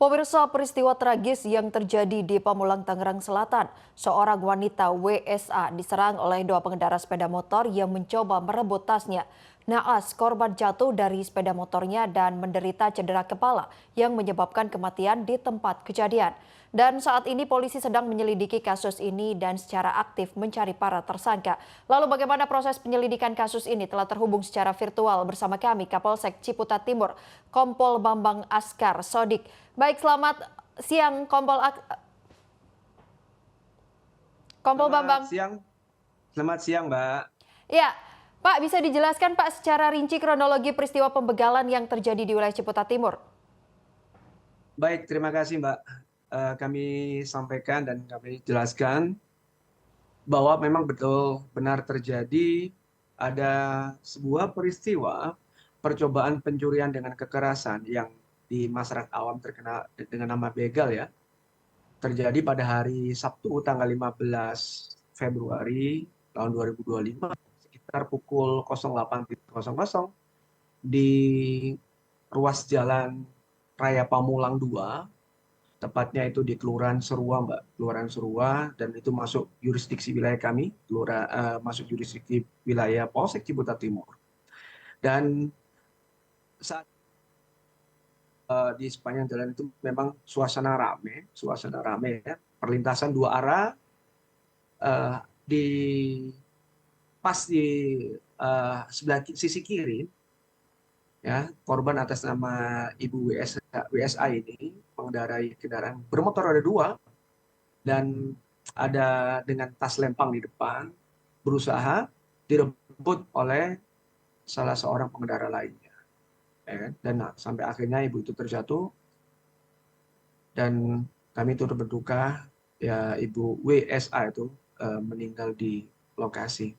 Pemirsa, peristiwa tragis yang terjadi di Pamulang, Tangerang Selatan. Seorang wanita WSA diserang oleh dua pengendara sepeda motor yang mencoba merebut tasnya. Naas, korban jatuh dari sepeda motornya dan menderita cedera kepala yang menyebabkan kematian di tempat kejadian. Dan saat ini polisi sedang menyelidiki kasus ini dan secara aktif mencari para tersangka. Lalu bagaimana proses penyelidikan kasus ini? Telah terhubung secara virtual bersama kami Kapolsek Ciputat Timur, Kompol Bambang Askar Sodik. Baik, selamat siang Kompol Selamat Bambang. siang, selamat siang, Mbak. Ya, Pak, bisa dijelaskan Pak secara rinci kronologi peristiwa pembegalan yang terjadi di wilayah Ciputat Timur? Baik, terima kasih, Mbak. Kami sampaikan dan kami jelaskan bahwa memang betul benar terjadi ada sebuah peristiwa percobaan pencurian dengan kekerasan yang di masyarakat awam terkenal dengan nama begal ya. Terjadi pada hari Sabtu tanggal 15 Februari tahun 2025 sekitar pukul 08.00 di ruas jalan Raya Pamulang 2, tepatnya itu di Kelurahan Serua, Mbak. Kelurahan Serua, dan itu masuk jurisdiksi wilayah kami, masuk jurisdiksi wilayah Polsek Ciputat Timur. Dan saat di sepanjang jalan itu memang suasana rame ya. Perlintasan dua arah uh, di pas di sebelah sisi kiri ya, korban atas nama Ibu WSA ini mengendarai kendaraan bermotor ada dua dan ada dengan tas lempang di depan, berusaha direbut oleh salah seorang pengendara lainnya, ya kan? Dan sampai akhirnya ibu itu terjatuh dan kami turut berduka ya, Ibu WSA itu meninggal di lokasi.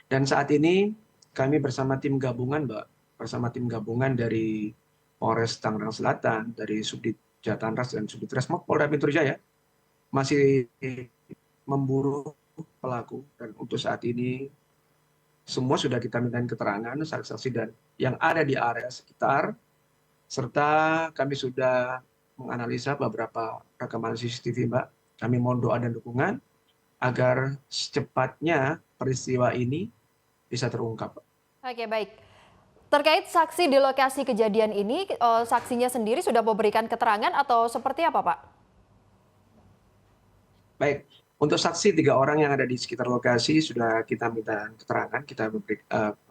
Dan saat ini kami bersama tim gabungan, Mbak, dari Polres Tangerang Selatan, dari Subdit Jatanras dan Subdit Resmob Polda Metro Jaya masih memburu pelaku, dan untuk saat ini semua sudah kita mintain keterangan saksi-saksi dan yang ada di area sekitar, serta kami sudah menganalisa beberapa rekaman CCTV, Mbak. Kami mohon doa dan dukungan agar secepatnya peristiwa ini bisa terungkap. Oke, baik. Terkait saksi di lokasi kejadian ini, saksinya sendiri sudah memberikan keterangan atau seperti apa, Pak? Baik, untuk saksi 3 orang yang ada di sekitar lokasi sudah kita minta keterangan, kita beri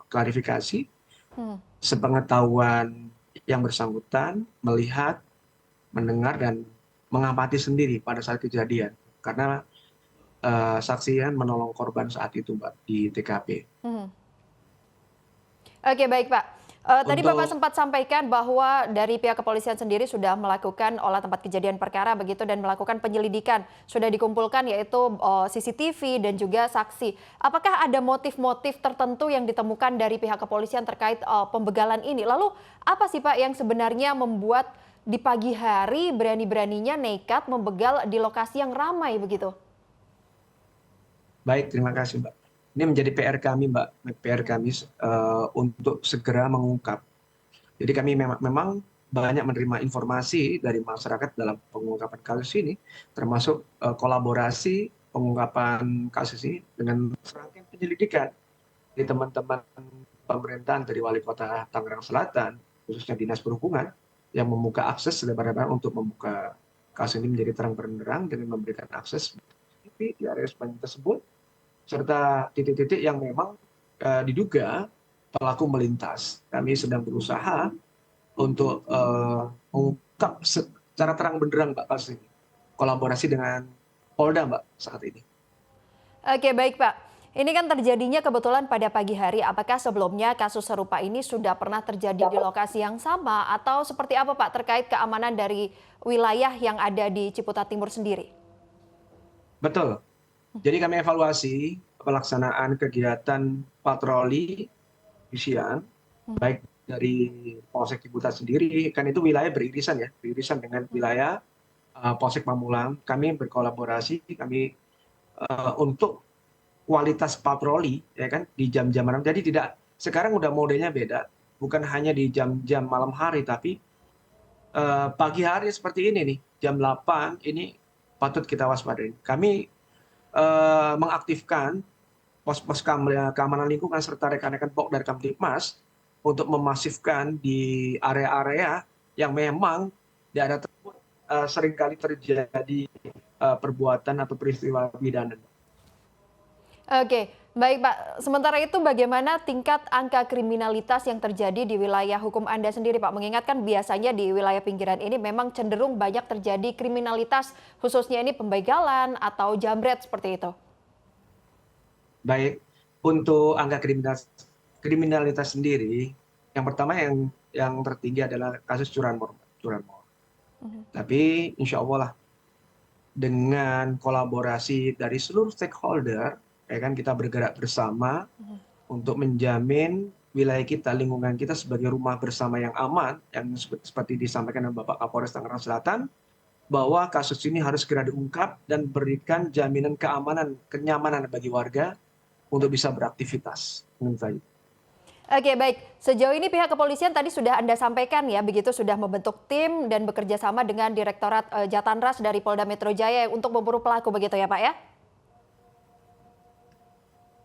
klarifikasi. Sepengetahuan yang bersangkutan melihat, mendengar, dan mengamati sendiri pada saat kejadian. Karena saksi yang menolong korban saat itu, Mbak, di TKP. Oke, baik Pak. Tadi Bapak Untuk sempat sampaikan bahwa dari pihak kepolisian sendiri sudah melakukan olah tempat kejadian perkara begitu dan melakukan penyelidikan. Sudah dikumpulkan yaitu CCTV dan juga saksi. Apakah ada motif-motif tertentu yang ditemukan dari pihak kepolisian terkait pembegalan ini? Lalu apa sih Pak yang sebenarnya membuat di pagi hari berani-beraninya nekat membegal di lokasi yang ramai begitu? Baik, terima kasih, Mbak. Ini menjadi PR kami, Mbak, PR kami untuk segera mengungkap. Jadi kami memang banyak menerima informasi dari masyarakat dalam pengungkapan kasus ini, termasuk kolaborasi pengungkapan kasus ini dengan serangkaian penyelidikan di teman-teman pemerintahan dari Wali Kota Tangerang Selatan, khususnya Dinas Perhubungan, yang membuka akses selebar-lebar untuk membuka kasus ini menjadi terang benderang dengan memberikan akses di area sepanjang tersebut, serta titik-titik yang memang diduga pelaku melintas. Kami sedang berusaha untuk mengungkap secara terang benderang, Mbak, kasus ini. Kolaborasi dengan Polda, Mbak, saat ini. Oke, baik Pak. Ini kan terjadinya kebetulan pada pagi hari. Apakah sebelumnya kasus serupa ini sudah pernah terjadi di lokasi yang sama atau seperti apa Pak terkait keamanan dari wilayah yang ada di Ciputat Timur sendiri? Betul. Jadi kami evaluasi pelaksanaan kegiatan patroli di siang, baik dari Polsek Ciputat sendiri, kan itu wilayah beririsan ya, beririsan dengan wilayah Polsek Pamulang. Kami berkolaborasi, untuk kualitas patroli, ya kan, di jam-jam malam. Jadi sekarang udah modelnya beda, bukan hanya di jam-jam malam hari, tapi pagi hari seperti ini nih, jam 8 ini patut kita waspadai. Kami mengaktifkan pos-pos keamanan lingkungan serta rekan-rekan POK dari Kamtipmas untuk memasifkan di area-area yang memang di area tersebut seringkali terjadi perbuatan atau peristiwa pidana. Oke, baik Pak. Sementara itu bagaimana tingkat angka kriminalitas yang terjadi di wilayah hukum Anda sendiri Pak? Mengingatkan biasanya di wilayah pinggiran ini memang cenderung banyak terjadi kriminalitas, khususnya ini pembegalan atau jambret seperti itu. Baik, untuk angka kriminalitas sendiri, yang pertama yang tertinggi adalah kasus curanmor. Tapi insya Allah lah, dengan kolaborasi dari seluruh stakeholder, ya kan kita bergerak bersama untuk menjamin wilayah kita, lingkungan kita sebagai rumah bersama yang aman, yang seperti disampaikan oleh Bapak Kapolres Tangerang Selatan, bahwa kasus ini harus segera diungkap dan berikan jaminan keamanan, kenyamanan bagi warga untuk bisa beraktivitas. Oke, baik. Sejauh ini pihak kepolisian tadi sudah Anda sampaikan ya, begitu sudah membentuk tim dan bekerja sama dengan Direktorat Jatanras dari Polda Metro Jaya untuk memburu pelaku begitu ya Pak ya?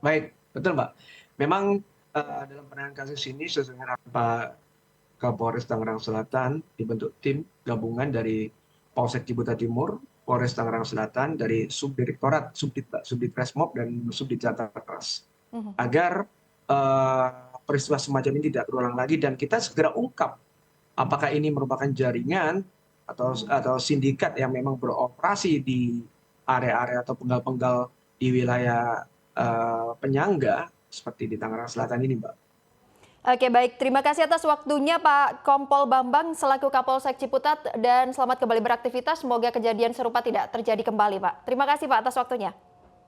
Baik, betul Mbak. Memang dalam penanganan kasus ini sesuai dengan Pak Kapolres Tangerang Selatan dibentuk tim gabungan dari Polsek Ciputa Timur, Polres Tangerang Selatan, dari Subdirektorat, Subdit Resmob dan Subdit Jatanras. Agar peristiwa semacam ini tidak berulang lagi dan kita segera ungkap apakah ini merupakan jaringan atau sindikat yang memang beroperasi di area-area atau penggal-penggal di wilayah penyangga seperti di Tangerang Selatan ini, Mbak. Oke, baik. Terima kasih atas waktunya Pak Kompol Bambang selaku Kapolsek Ciputat dan selamat kembali beraktivitas. Semoga kejadian serupa tidak terjadi kembali, Pak. Terima kasih Pak atas waktunya.